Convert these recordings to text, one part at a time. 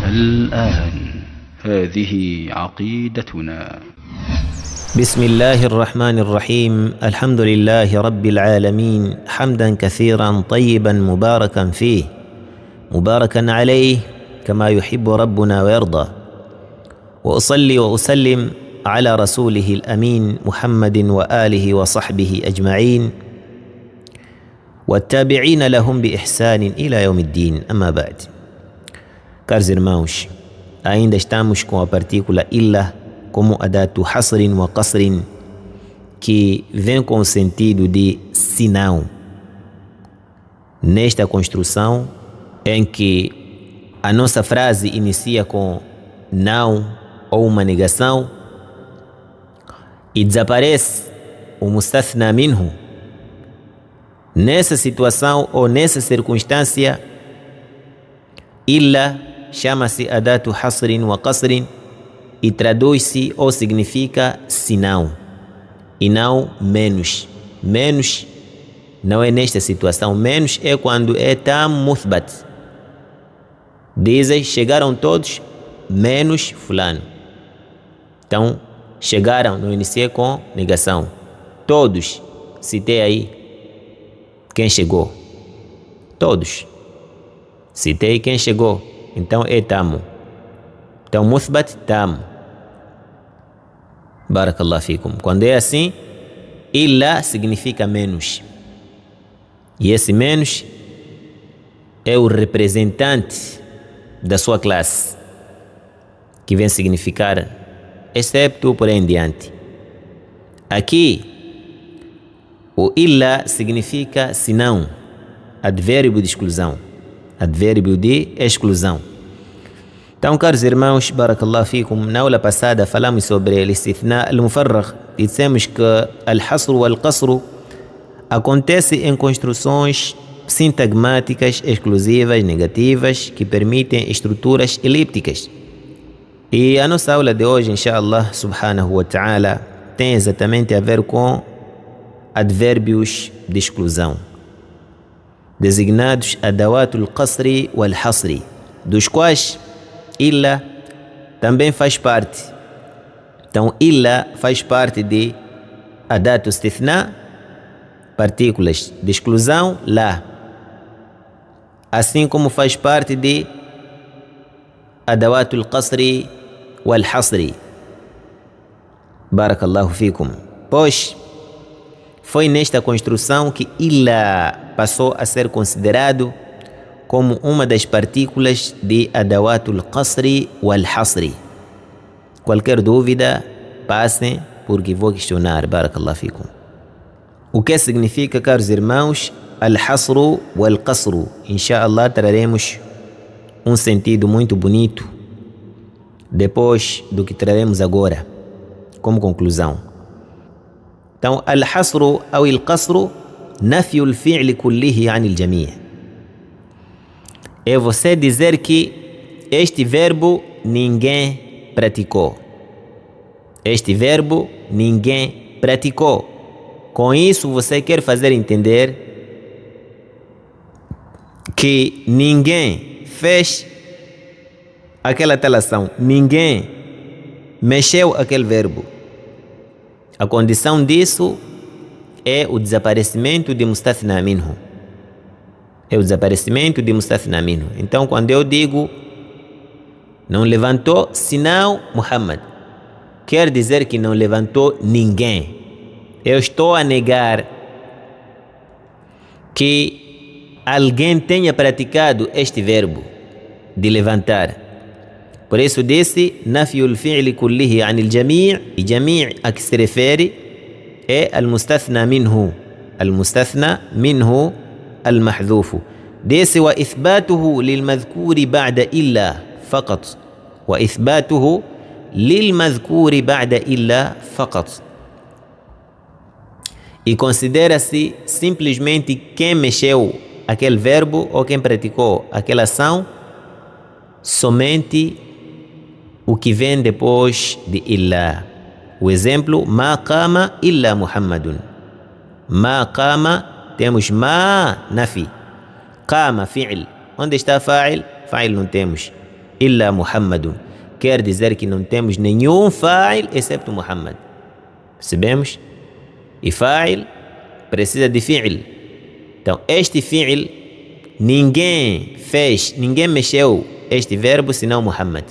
الآن هذه عقيدتنا. بسم الله الرحمن الرحيم. الحمد لله رب العالمين، حمدا كثيرا طيبا مباركا فيه، مباركا عليه كما يحب ربنا ويرضى. وأصلي وأسلم على رسوله الأمين محمد وآله وصحبه أجمعين والتابعين لهم بإحسان إلى يوم الدين. أما بعد. Caros irmãos, ainda estamos com a partícula illa como adatu hasrin wa qasrin, que vem com o sentido de sinão. Nesta construção em que a nossa frase inicia com não ou uma negação e desaparece o mustathna minhu, nessa situação ou nessa circunstância, illa chama-se adatu hasrin wa qasrin e traduz-se ou significa sinão e não menos. Menos não é nesta situação. Menos é quando é tam muthbat. Dizem, chegaram todos menos fulano. Então, chegaram, não iniciei com negação. Todos, citei aí quem chegou. Todos. Citei quem chegou. Então é tamo. Então muthbat tamo. Barakallahu fikum. Quando é assim, illa significa menos. E esse menos é o representante da sua classe, que vem significar excepto por aí em diante. Aqui, o illa significa senão, advérbio de exclusão. Advérbio de exclusão. Então, caros irmãos, barakallahu fikum, na aula passada falamos sobre o istithna al-mufarragh e dissemos que al-hasr wal-qasr acontece em construções sintagmáticas exclusivas, negativas, que permitem estruturas elípticas. E a nossa aula de hoje, inshallah subhanahu wa ta'ala, tem exatamente a ver com advérbios de exclusão, designados adawatul qasri wal hasri, dos quais illa também faz parte. Então, illa faz parte de adatu istithna, partículas de exclusão, lá. Assim como faz parte de adawatul qasri wal hasri. Barakallahu fikum. Pois, foi nesta construção que illa passou a ser considerado como uma das partículas de adawatul qasri wal hasri. Qualquer dúvida, passem, porque vou questionar. Barakallahu fikum. O que significa, caros irmãos, al-hasru wal-qasru? Inshallah traremos um sentido muito bonito depois do que traremos agora, como conclusão. Então, al-hasru ou al-qasru, nafyu al-fi'li kullihi an al-jami'. É você dizer que este verbo ninguém praticou. Este verbo ninguém praticou. Com isso, você quer fazer entender que ninguém fez aquela tal ação. Ninguém mexeu aquele verbo. A condição disso é o desaparecimento de mustathna minhu. É o desaparecimento de mustathna minhu. Então, quando eu digo não levantou senão Muhammad, quer dizer que não levantou ninguém. Eu estou a negar que alguém tenha praticado este verbo de levantar. Por isso disse nafyul fi'li kullihi anil jami', e jami' a que se refere é al-mustathna minhu. Al-mustathna minhu al-mahdhufu. Disse wa ithbatuhu lil-madhkuri ba'da illa faqat. Wa ithbatuhu lil-madhkuri ba'da illa faqat. E considera-se simplesmente quem mexeu aquele verbo ou quem praticou aquela ação, somente o que vem depois de illa. O exemplo, ma qama illa Muhammadun. Ma qama, temos ma nafi. Qama fi'l. Onde está fa'il? Fa'il não temos. illa Muhammadun. Quer dizer que não temos nenhum fa'il excepto Muhammad. Percebemos? E fa'il precisa de fi'il. Então, este fi'il, ninguém mexeu este verbo senão Muhammad.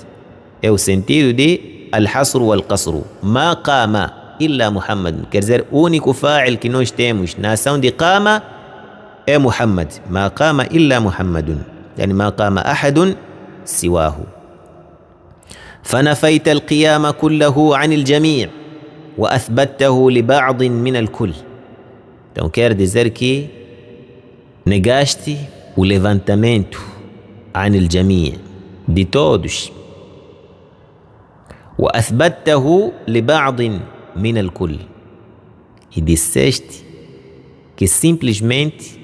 É o sentido de al-hasr wal-qasr. Ma qama illa Muhammad. Quer dizer, o único fa'il que nós temos na ação de qama é Muhammad. Ma qama illa Muhammadun. Yani ma qama ahadun siwahu. فنفيت القيام كله عن الجميع وأثبته لبعض من الكل. Então quer dizer que negaste o levantamento عن الجميع, de todos, وأثبته لبعض من الكل, e disseste que simplesmente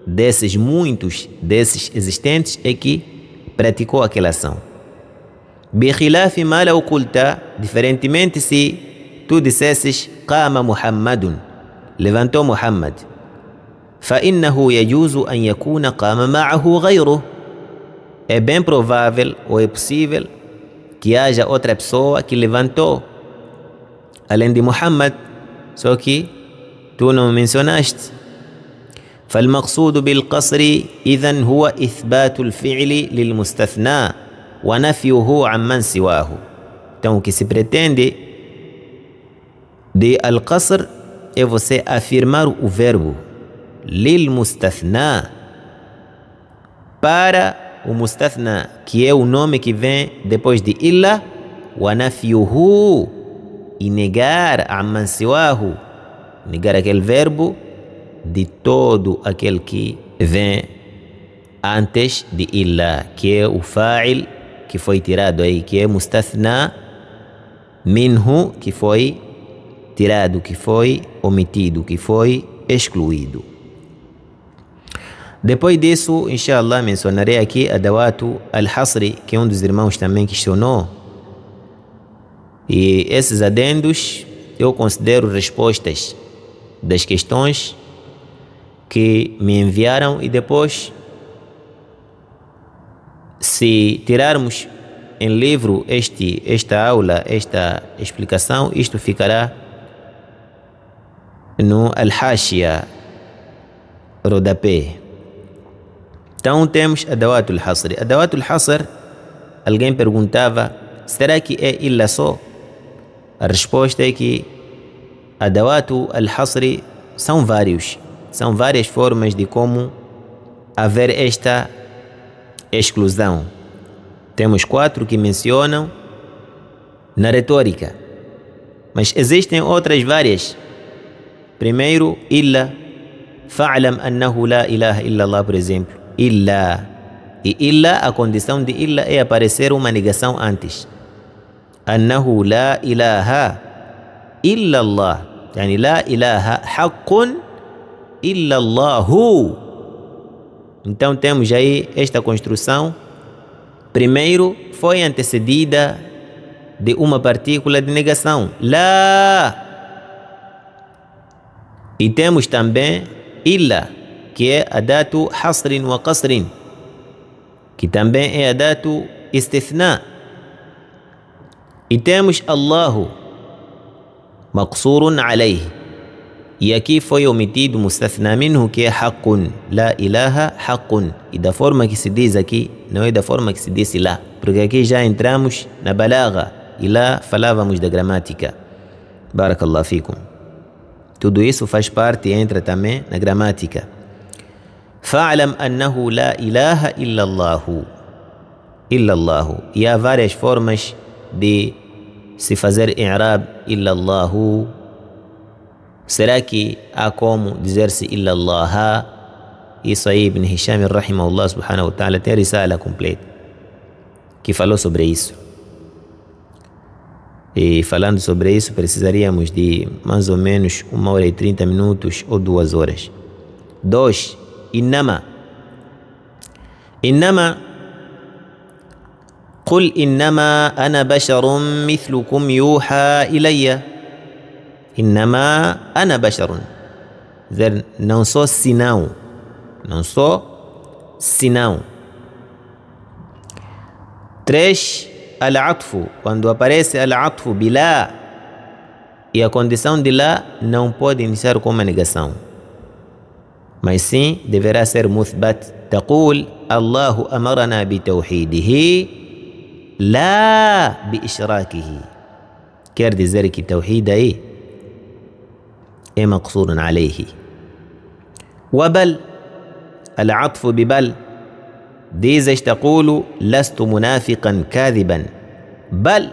desses muitos, desses existentes é que praticou aquela ação. بخلاف ما لو قلت, diferentemente se tu dissesses قام محمد, levantou Muhammad, فإنه يجوز أن يكون قام معه غيره. É bem provável ou é possível que haja outra pessoa que levantou além de Muhammad, só que tu não mencionaste. فالمقصود بالقصر إذن هو إثبات الفعل للمستثنى ونفيه عمن سواه. Então o que se pretende de al-qasr é você afirmar o verbo lil-mustathna para o mustathna, que é o nome que vem depois de illa, wa nafyuhu, e negar amman siwahu, negar aquele verbo de todo aquele que vem antes de illa, que é o fa'il que foi tirado aí, que é mustathna minhu, que foi tirado, que foi omitido, que foi excluído. Depois disso, inshallah, mencionarei aqui adawatu al-hasri, que um dos irmãos também questionou. E esses adendos eu considero respostas das questões que me enviaram, e depois, se tirarmos em livro esta aula, esta explicação, isto ficará no al-hashia, rodapé. Então temos adawatu al-hasr. Adawatu al-hasr, alguém perguntava, será que é illa só? A resposta é que adawatu al-hasr são várias formas de como haver esta exclusão. Temos 4 que mencionam na retórica, mas existem outras várias. Primeiro, illa, fa'lam annahu la ilaha illa Allah, por exemplo. Illa. E illa, a condição de illa é aparecer uma negação antes. Annahu la ilaha illa Allah. Yani la ilaha haqqun illa Allahu. Então temos aí esta construção. Primeiro foi antecedida de uma partícula de negação. La. E temos também illa, que é adatu hasrin wa qasrin, que também é adatu istithna. E temos Allahu, maqsurun alayhi, e aqui foi omitido mustathna minhu, que é haqqun, la ilaha haqqun. E da forma que se diz aqui, não é da forma que se disse lá, porque aqui já entramos na balagha e lá falávamos da gramática. Barakallahu fikum. Tudo isso faz parte e entra também na gramática. Fa'lam annahu la ilaha illa Allahu. Illa Allahu. E há várias formas de se fazer i'rab illa Allahu. Será que há como dizer-se illa Allah? Isso aí Ibn Hisham rahimahullah subhanahu wa ta'ala tem risala completa que falou sobre isso. E falando sobre isso precisaríamos de mais ou menos 1h30 ou 2 horas. 2. Innama. Innama. قل إنما أنا بشر مثلكم يوحى إلي. إنما أنا بشر. Não sou senão. Não sou senão. 3, al-atfu, quando aparece al-atfu bilá e a condição de lá não pode iniciar com uma negação, mas sim deverá ser muthbat. تقول الله أمرنا بتوحيده لا بإشراكه. Quer dizer que tawhid aí é مقصور عليه. وبل العطف ببل ديزش تقول لست منافقا كاذبا بل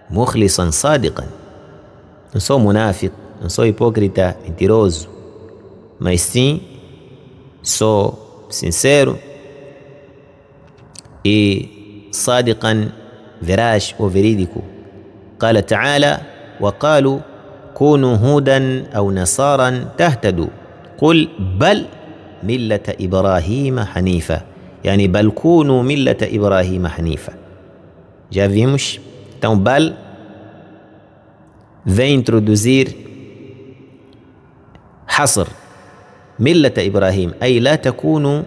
مخلصا صادقا. Não sou munáfico, não sou hipócrita, mentiroso, mas sim sou sincero e صادقا, veraz ou verídico. قال تعالى وقالوا كونوا هودا أو نصارا تهتدوا قل بل ملة إبراهيم حنيفة. يعني بل كونوا ملة إبراهيم حنيفة. Já vimos? Então bal vem introduzir حصر ملة إبراهيم, أي لا تكونوا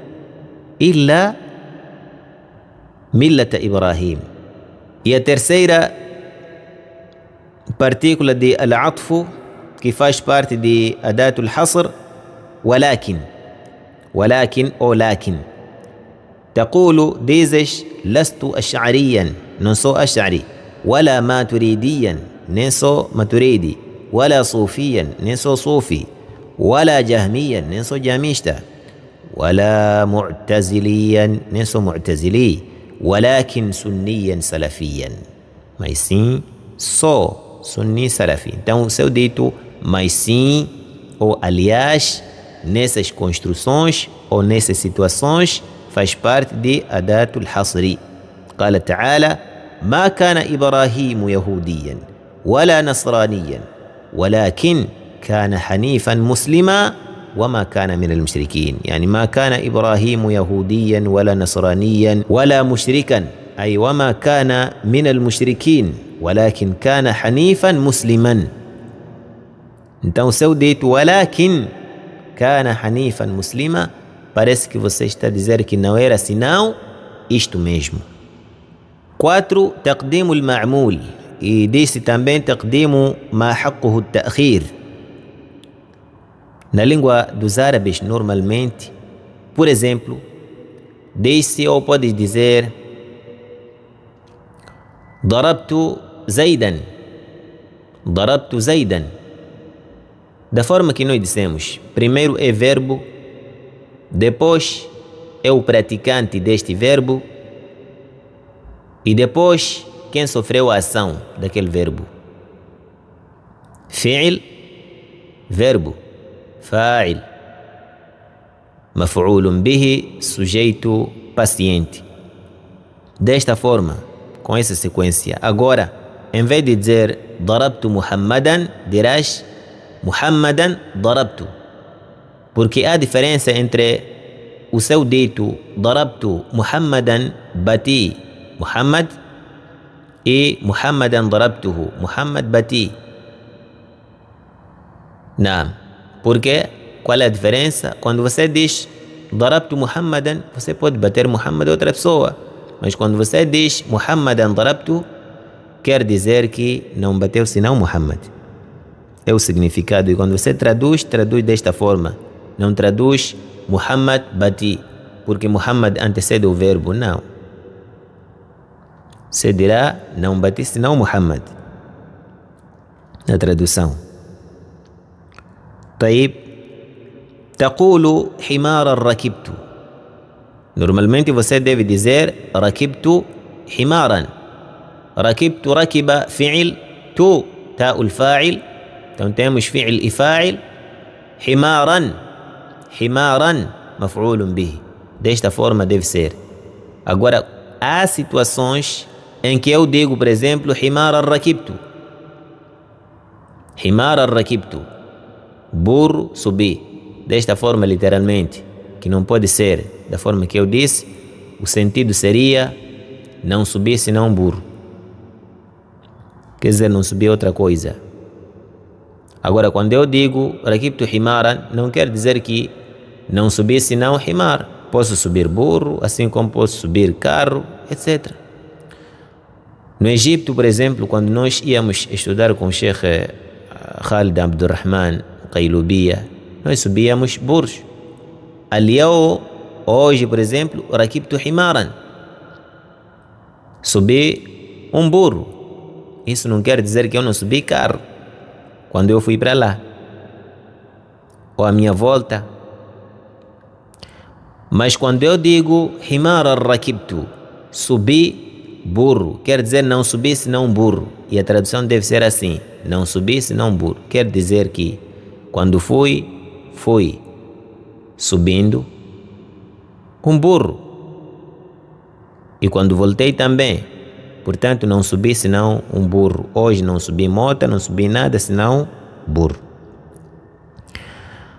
إلا ملة إبراهيم. E a terceira partícula de al-atfu, que faz parte de adatul hasr, ولكن ou lakin. تقول dizes لست أشعريا, não sou أشعري, ولا ماتريديا, nem sou maturidi, ولا صوفيا, nem sou صوفي, ولا جهميا, nem sou جهمista, ولا معتزليا, nem sou معتزلي, ولكن سنيا سلفيا, mas sim sou sunni salafi. Então o seu dito mas sim ou aliás nessas construções ou nessas situações faz parte de adatul hasri. قال تعالى ما كان إبراهيم يهوديا ولا نصرانيا ولكن كان حنيفا مسلما وما كان من المشركين. يعني ما كان إبراهيم يهوديا ولا نصرانيا ولا مشركا, أي وما كان من المشركين ولكن كان حنيفا مسلما. Então seu dito ولكن كان حنيفا مسلما parece que você está a dizer que não era senão isto mesmo. 4, تقديم المعمول, e disse também تقديم ما حقه التأخير. Na língua dos árabes normalmente, por exemplo, disse ou pode dizer ضربت زيدا, ضربت زيدا. Da forma que nós dissemos, primeiro é verbo, depois é o praticante deste verbo e depois quem sofreu a ação daquele verbo. Fi'il, verbo. Fa'il, maf'ulun bihi, sujeito paciente. Desta forma, com essa sequência. Agora, em vez de dizer ضربت محمدا, dirás Muhammadan darabtu, porque há diferença entre o seu dito darabtu Muhammadan, bati Muhammad, e Muhammadan darabtuhu, Muhammad bati. Não, porque qual é a diferença? Quando você diz darabtu Muhammadan, você pode bater Muhammad a outra pessoa, mas quando você diz Muhammadan darabtu, quer dizer que não bateu senão Muhammad. É o significado. E quando você traduz desta forma. Não traduz Muhammad bati, porque Muhammad antecede o verbo. Não. Você dirá não bati senão Muhammad na tradução. طيب تقول حمارا ركبت. Normalmente você deve dizer ركبت حمارا. ركبت ركب فعل, تو تاء الفاعل. Então temos fi'il e fa'il. Himaran, himaran, maf'ulun bihi. Desta forma deve ser. Agora, há situações em que eu digo, por exemplo, himaran rakibtu. Himaran rakibtu. Burro, subi. Desta forma, literalmente, que não pode ser da forma que eu disse, o sentido seria não subir senão burro. Quer dizer, não subir outra coisa. Agora, quando eu digo rakibtu himaran, não quer dizer que não subir senão himar. Posso subir burro, assim como posso subir carro, etc. No Egito, por exemplo, quando nós íamos estudar com o Sheikh Khalid Abdurrahman Qailubia, nós subíamos burros. اليوم hoje, por exemplo, ركبت حمارا, subi burro. Isso não quer dizer que eu não subi carro quando eu fui para lá, ou a minha volta. Mas quando eu digo حمارا ركبت, subi burro, quer dizer não subi senão burro. E a tradução deve ser assim: não subi senão burro. Quer dizer que quando fui subindo burro, e quando voltei também. Portanto, não subi senão burro. Hoje não subi moto, não subi nada senão burro.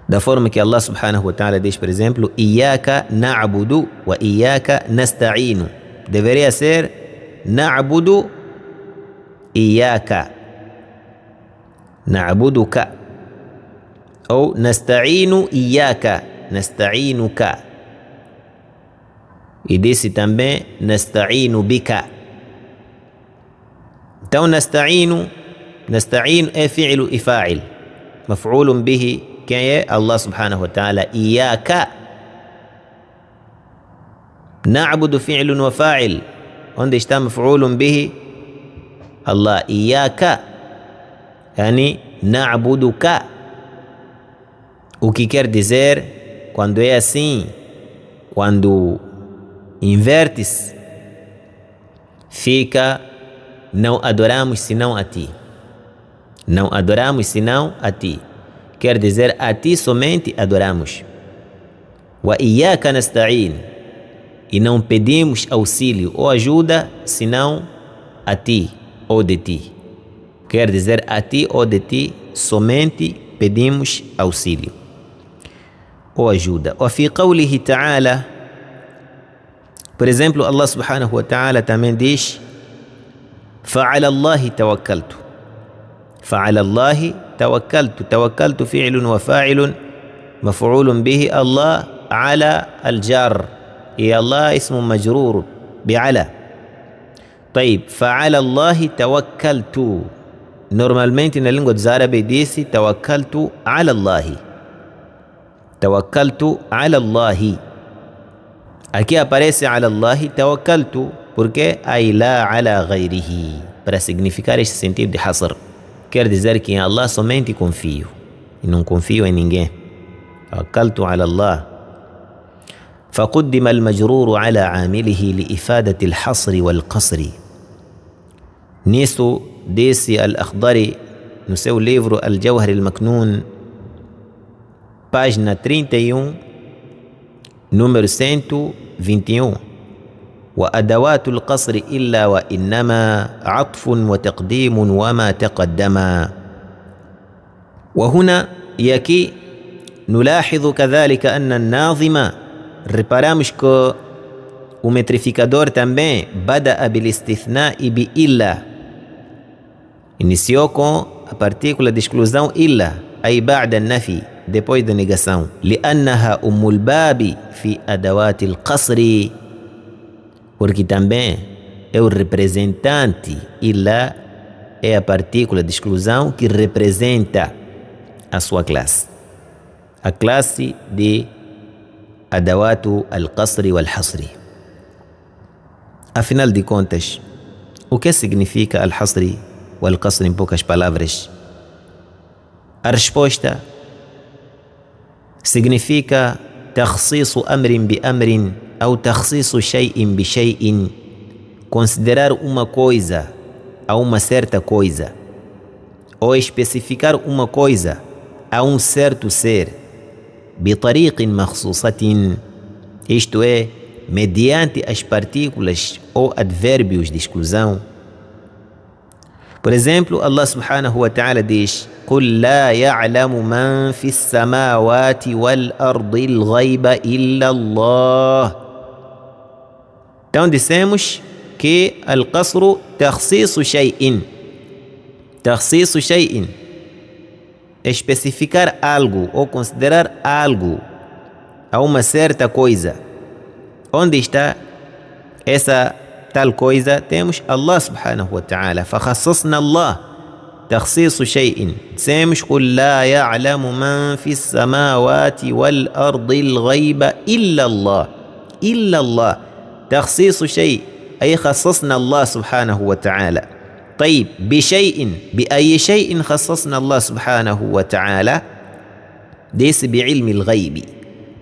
Da forma que Allah subhanahu wa ta'ala diz, por exemplo, Iyaka na'budu wa iyaka nasta'inu. Deveria ser na'budu iyaka, na'buduka, ou nasta'inu iyaka, nasta'inuka. E disse também nasta'inu bika. Então nasta'inu é fi'lu e fa'il, maf'ulun bihi. Quem é? Allah subhanahu wa ta'ala. Iyaka. Na'budu fi'lun wa fa'il. Onde está maf'ulun bihi? Allah. Iyaka, yani na'buduka. O que quer dizer, quando é assim, quando invertes, fica não adoramos senão a ti. Não adoramos senão a ti. Quer dizer, a ti somente adoramos. Wa iyaka nasta'in. E não pedimos auxílio ou ajuda senão a ti ou de ti. Quer dizer, a ti ou de ti somente pedimos auxílio ou ajuda. Wa fi qawlihi ta'ala, por exemplo, Allah subhanahu wa ta'ala também diz: فعلى الله توكلت. فعلى الله توكلت. توكلت فعل وفاعل مفعول به الله على الجار. يا الله اسم مجرور بعلى. طيب فعلى الله توكلت. Normalmente na língua dos árabes diz توكلت على الله. توكلت على الله. Aqui aparece على الله توكلت. Porque aí lá ala ghairihi, para significar este sentido de hasr. Quer dizer que em Allah somente confio e não confio em ninguém. Tawakkaltu ala Allah. فقدم المجرور على عامله لإفادة الحصر والقصر. Nisso disse Al-Akhdari no seu livro Al-Jawhar Al-Maknun, página 31, número 121: وأدوات القصر إلا وإنما عطف وتقديم وما تقدم. وهنا يكي نلاحظ كذلك أن الناظم, reparamos que o metrificador também بدأ بالاستثناء بإلا, iniciou com a partícula de exclusão إلا, أي بعد النفي, depois da negação. لأنها أم الباب في أدوات القصر, porque também é o representante, e lá é a partícula de exclusão que representa a sua classe, a classe de adawatu al-qasri wal-hasri. Afinal de contas, o que significa al-hasri wal-qasri em poucas palavras? A resposta significa takhsisu amrin bi amrin, ou takhsisu shay'in bi shay'in, considerar uma coisa a uma certa coisa, ou especificar uma coisa a um certo ser, bi tariqin makhsusatin, isto é, mediante as partículas ou advérbios de exclusão. Por exemplo, Allah subhanahu wa ta'ala diz: قُلْ لَا يَعْلَمُ مَنْ فِي السَّمَاوَاتِ وَالْأَرْضِ الْغَيْبَ إِلَّا اللَّهُ. Então dissemos que al-qasru takhsisu shay'in. Takhsisu shay'in, especificar algo ou considerar algo a uma certa coisa. Onde está essa tal coisa, temos Allah subhanahu wa ta'ala. فخصصنا الله تخصيص شيء. dissemos قل لا يعلم من في السماوات والأرض الغيب إلا الله. إلا الله تخصيص شيء أي خصصنا الله سبحانه وتعالى. طيب بشيء، بأي شيء خصصنا الله سبحانه وتعالى؟ ديس بعلم الغيب.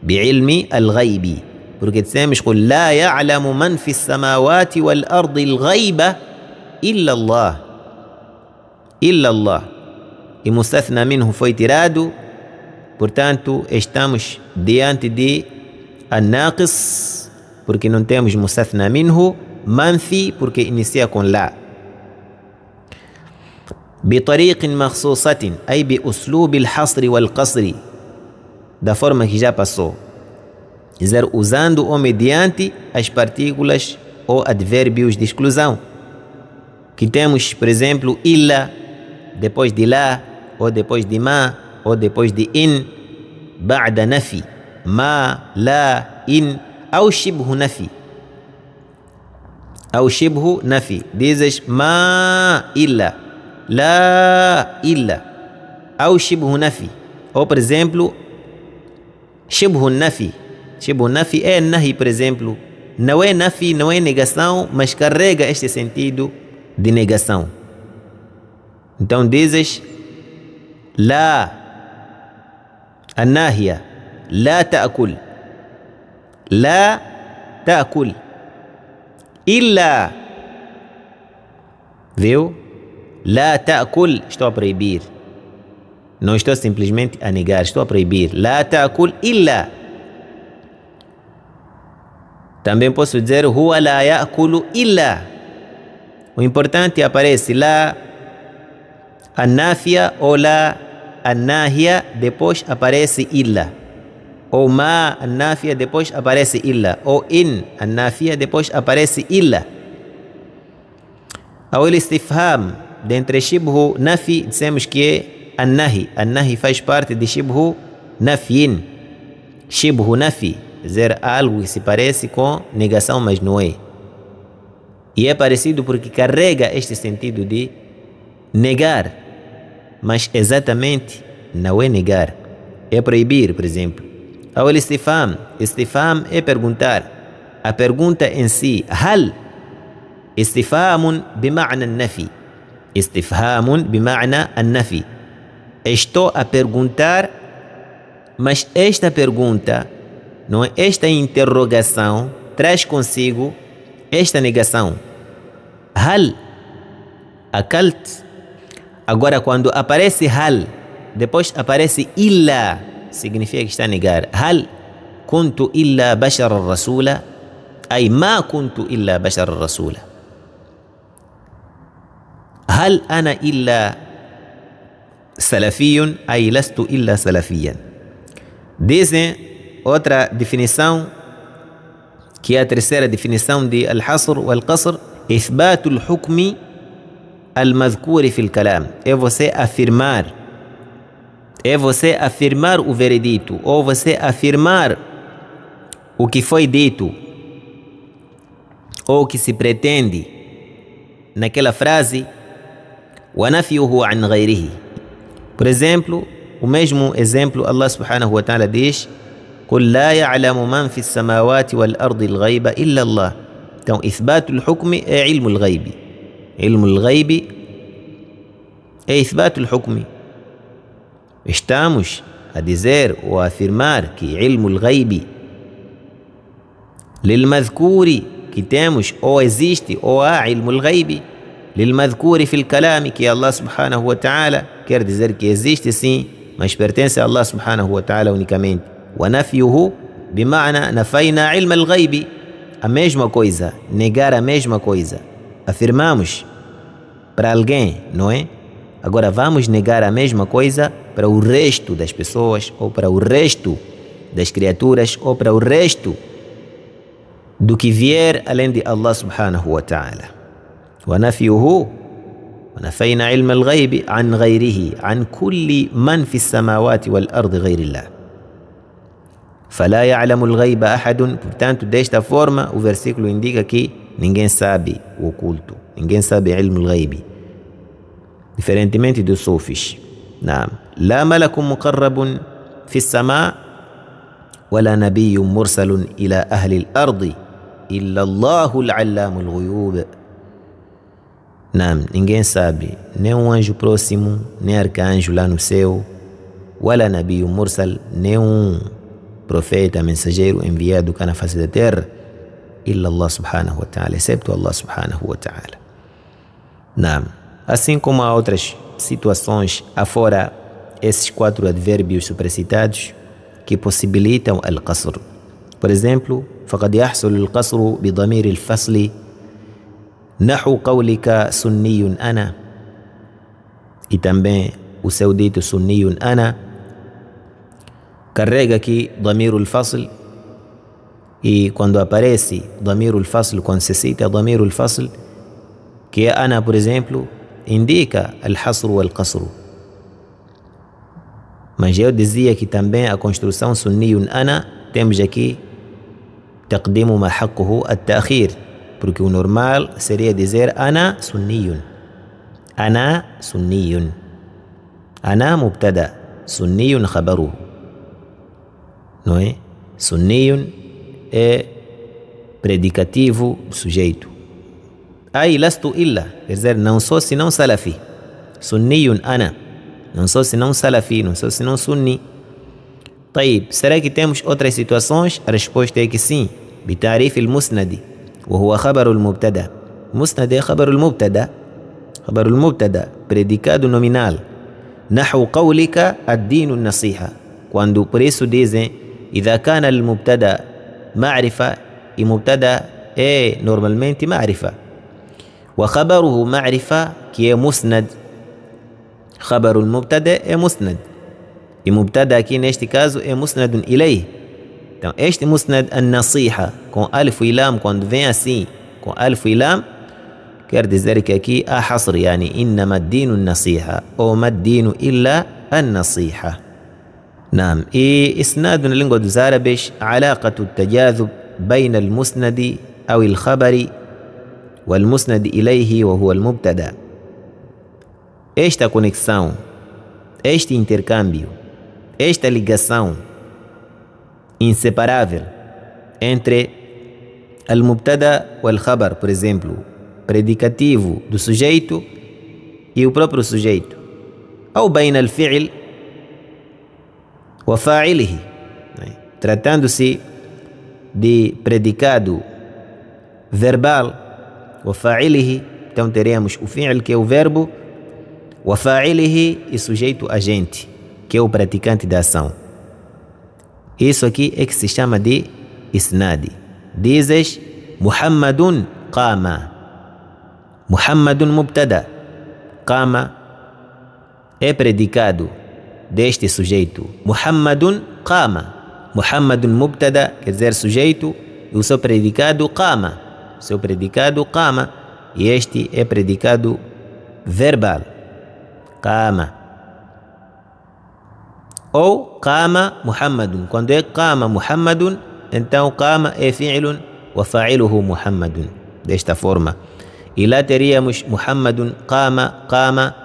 بعلم الغيب. porque dissemos قل لا يعلم من في السماوات والأرض الغيب إلا الله. إلا الله. E mustathna minhu foi tirado, portanto estamos diante de an-naqis, porque não temos mustathna minhu, manfi, porque inicia com lá. بطريق مخصوصة أي بأسلوب الحصر والقصر, da forma que já passou, dizer, usando ou mediante as partículas ou advérbios de exclusão, que temos, por exemplo, illa, depois de lá, ou depois de ma, ou depois de in, ba'da nafi, ma, la, in, ou shibhu nafi. Ou shibhu nafi, dizes ma illa, la illa, ou shibhu nafi. Ou, por exemplo, shibhu nafi. Shibhu nafi é nahi, por exemplo, não é nafi, não é negação, mas carrega este sentido de negação. Então dizes lá, الناهية لا تأكل, لا تأكل إلا, viu? لا تأكل, estou a proibir, não estou simplesmente a negar, estou a proibir. لا تأكل إلا. Também posso dizer هو لا يأكل إلا. O importante aparece lá النافية ou lá الناهية, depois aparece illa. Ou ma النافية, depois aparece illa. Ou in النافية, depois aparece illa. Ou الاستفهام, dentre shibhu nafi, dissemos que é النهي. النهي faz parte de shibhu nafin. Shibhu nafi, dizer algo que se parece com negação, mas não é. E é parecido porque carrega este sentido de negar, mas exatamente não é negar, é proibir, por exemplo. Ou istifham, istifham é perguntar. A pergunta em si, hal, istifhamun bima'na an-nafi. Istifhamun bima'na an-nafi. Estou a perguntar, mas esta pergunta, não é, esta interrogação traz consigo esta negação. Hal akalt. Agora, quando aparece hal, depois aparece illa, significa que está a negar. Hal kuntu illa bashar rasula, ay ma kuntu illa bashar rasula. Hal ana illa salafiyun, ay lastu illa salafiyan. Dizem outra definição, que é a terceira definição de al-hasr wal-qasr, ithbatu al-hukmi al-madhkuri fil kalam. É você afirmar, o veredito, ou você afirmar o que foi dito, ou o que se pretende naquela frase, wa nafyuhu an ghayrihi. Por exemplo, o mesmo exemplo, Allah subhanahu wa ta'ala diz قل لا يعلم من في السماوات والأرض الغيب إلا الله. Então, إثبات الحكم é علم الغيب. علم الغيب é إثبات الحكم. Estamos a dizer ou a afirmar que علم الغيب للمذكور, que temos ou existe ou há علم الغيب للمذكور في الكلام, que Allah subhanahu wa ta'ala quer dizer que existe sim, mas pertence a Allah subhanahu wa ta'ala unicamente. ونفيه بمعنى نفينا علم الغيب, a mesma coisa, negar a mesma coisa. Afirmamos para alguém, não é? Agora vamos negar a mesma coisa para o resto das pessoas, ou para o resto das criaturas, ou para o resto do que vier além de Allah subhanahu wa ta'ala. ونفيه ونفينا علم الغيب عن غيره عن كل من في السماوات والأرض غير الله. فلا يعلم الغيب أحد. Portanto, desta forma, o versículo indica que ninguém sabe o oculto, ninguém sabe ilm al-ghayb, diferentemente dos sufis. Naam, la malakun muqarrabun fi as-sama' wala nabiyyun mursalun ila ahli al-ardi illa Allahu al-allamu al-ghuyub. Naam, ninguém sabe, nem um anjo próximo, nem arcanjo lá no céu, wala nabiyyun mursal, nem um profeta, mensageiro enviado cá na face da terra, illa Allah subhanahu wa ta'ala, excepto Allah subhanahu wa ta'ala. Naam, assim como há outras situações afora esses 4 advérbios supercitados que possibilitam al-qasr. Por exemplo, فقد يحصل القصر بضمير الفصل نحو قولك سني أنا, e também o seu dito sunniyun ana carrega aqui damirul fasl, e quando aparece damirul fasl, quando se cita damirul fasl, que é ana, por exemplo, indica al-hasr wal-qasr. Mas eu dizia que também a construção sunniyun ana temos aqui taqdimu ma haqquhu at-ta'khir, porque o normal seria dizer ana sunniyun, ana sunniyun, ana mubtada, sunniyun khabaruhu, não é? Sunniyun é predicativo do sujeito. Ai lastu illa, quer dizer, não sou senão salafi. Sunniyun ana, não sou senão salafi, não sou senão sunni. طيب, será que temos outras situações? A resposta é que sim. بتعريف المسند وهو خبر المبتدا. مسند é خبر المبتدا, خبر المبتدا predicado nominal. نحو قولك الدين النصيحة, quando por isso dizem إذا كان المبتدا معرفة, e مبتدا é normalmente معرفة, وخبره معرفة que é مسند. خبر المبتدا é مسند, e mubtada aqui neste caso é musnadun ilayh. Então este musnad an-nasiha com alif e lam, quando vem assim com alif e lam, quer dizer que aqui há hasr, yani innama ad-dinu an-nasiha ou ma ad-dinu illa an-nasiha. Naam, e isnadu na língua dos árabes alaqatu at-tajadhub bayna al-musnadi aw al-khabari wal-musnad ilayhi wa huwa al-mubtada. Esta conexão, este intercâmbio, esta ligação inseparável entre al-mubtada e al-khabar, por exemplo, predicativo do sujeito e o próprio sujeito, ou bayna al-fi'l wa fa'ilihi, tratando-se de predicado verbal, wa fa'ilihi, então teremos o fi'l, que é o verbo, wa fa'ilihi, e sujeito agente, que é o praticante da ação. Isso aqui é que se chama de isnadi. Dizes Muhammadun qama, Muhammadun mubtada, qama é predicado deste sujeito. Muhammadun qama, Muhammadun mubtada, quer dizer sujeito, e o seu predicado qama, seu predicado qama, e este é predicado verbal, qama. Ou qama Muhammadun, quando é qama Muhammadun, então qama é fi'lun wa fa'iluhu Muhammadun, desta forma. E lá teríamos Muhammadun qama, qama,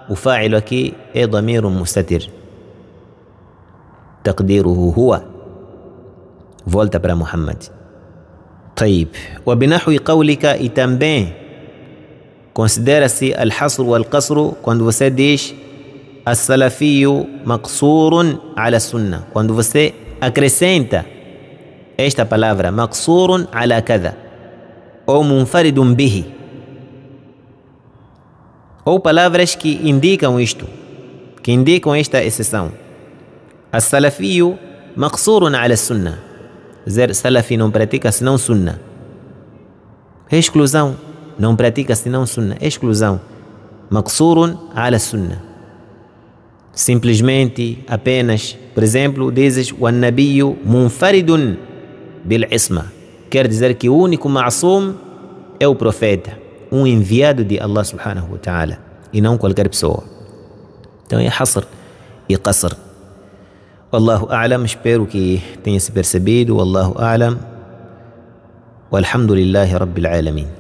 o fa'il aqui é damirun mustatir, taqdiruhu huwa, volta para Muhammad. طيب, وبنحو قولك, e também considera-se al-hasr wal-qasr quando você diz as-salafiyu maqsurun ala sunna, quando você acrescenta esta palavra maqsurun ala kada, ou munfaridun bihi, ou palavras que indicam isto, que indicam esta exceção. As-salafiyu maqsurun ala sunna, dizer salafi não pratica senão sunna, exclusão, não pratica senão sunna, exclusão. Maqsurun ala sunna, simplesmente, apenas. Por exemplo, dizes o nabiyu munfaridun bil isma, quer dizer que o único ma'sum é o profeta, um enviado de Allah subhanahu wa ta'ala, e não qualquer pessoa. Então é hasr e qasr. Wallahu a'lam, espero que tenha se percebido. Wallahu a'lam. walhamdulillahi rabbil alamin.